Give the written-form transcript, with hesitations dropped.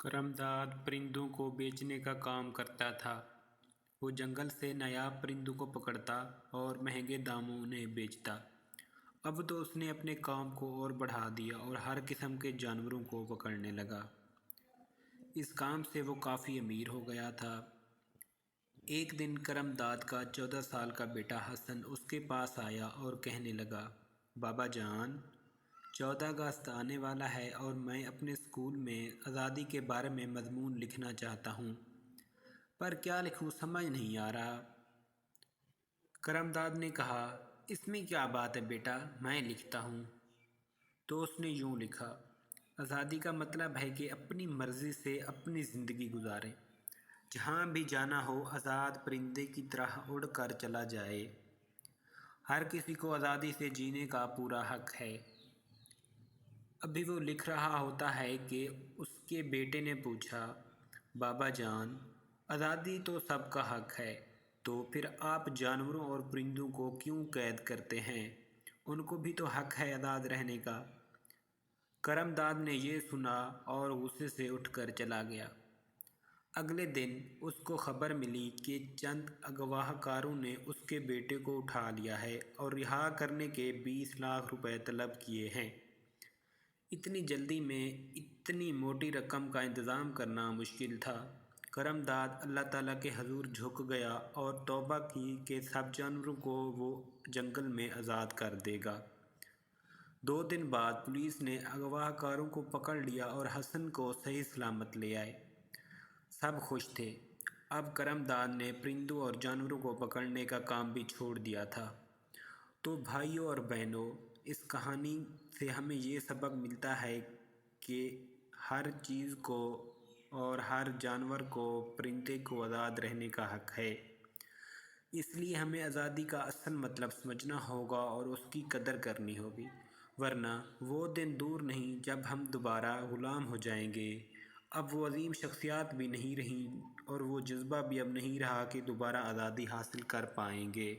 کرمداد پرندوں کو بیچنے کا کام کرتا تھا۔ وہ جنگل سے نایاب پرندوں کو پکڑتا اور مہنگے داموں انہیں بیچتا۔ اب تو اس نے اپنے کام کو اور بڑھا دیا اور ہر قسم کے جانوروں کو پکڑنے لگا۔ اس کام سے وہ کافی امیر ہو گیا تھا۔ ایک دن کرمداد کا 14 سال کا بیٹا حسن اس کے پاس آیا اور کہنے لگا، بابا جان، 14 اگست آنے والا ہے اور میں اپنے اسکول میں آزادی کے بارے میں مضمون لکھنا چاہتا ہوں، پر کیا لکھوں سمجھ نہیں آ رہا۔ کرمداد نے کہا، اس میں کیا بات ہے بیٹا، میں لکھتا ہوں۔ تو اس نے یوں لکھا، آزادی کا مطلب ہے کہ اپنی مرضی سے اپنی زندگی گزاریں، جہاں بھی جانا ہو آزاد پرندے کی طرح اڑ کر چلا جائے۔ ہر کسی کو آزادی سے جینے کا پورا حق ہے۔ ابھی وہ لکھ رہا ہوتا ہے کہ اس کے بیٹے نے پوچھا، بابا جان، آزادی تو سب کا حق ہے، تو پھر آپ جانوروں اور پرندوں کو کیوں قید کرتے ہیں؟ ان کو بھی تو حق ہے آزاد رہنے کا۔ کرمداد نے یہ سنا اور غصے سے اٹھ کر چلا گیا۔ اگلے دن اس کو خبر ملی کہ چند اغواہ کاروں نے اس کے بیٹے کو اٹھا لیا ہے اور رہا کرنے کے 20 لاکھ روپے طلب کیے ہیں۔ اتنی جلدی میں اتنی موٹی رقم کا انتظام کرنا مشکل تھا۔ کرمداد اللہ تعالیٰ کے حضور جھک گیا اور توبہ کی کہ سب جانوروں کو وہ جنگل میں آزاد کر دے گا۔ 2 دن بعد پولیس نے اغواہ کاروں کو پکڑ لیا اور حسن کو صحیح سلامت لے آئے۔ سب خوش تھے۔ اب کرمداد نے پرندوں اور جانوروں کو پکڑنے کا کام بھی چھوڑ دیا تھا۔ تو بھائیوں اور بہنوں، اس کہانی سے ہمیں یہ سبق ملتا ہے کہ ہر چیز کو اور ہر جانور کو، پرندے کو آزاد رہنے کا حق ہے۔ اس لیے ہمیں آزادی کا اصل مطلب سمجھنا ہوگا اور اس کی قدر کرنی ہوگی، ورنہ وہ دن دور نہیں جب ہم دوبارہ غلام ہو جائیں گے۔ اب وہ عظیم شخصیات بھی نہیں رہیں اور وہ جذبہ بھی اب نہیں رہا کہ دوبارہ آزادی حاصل کر پائیں گے۔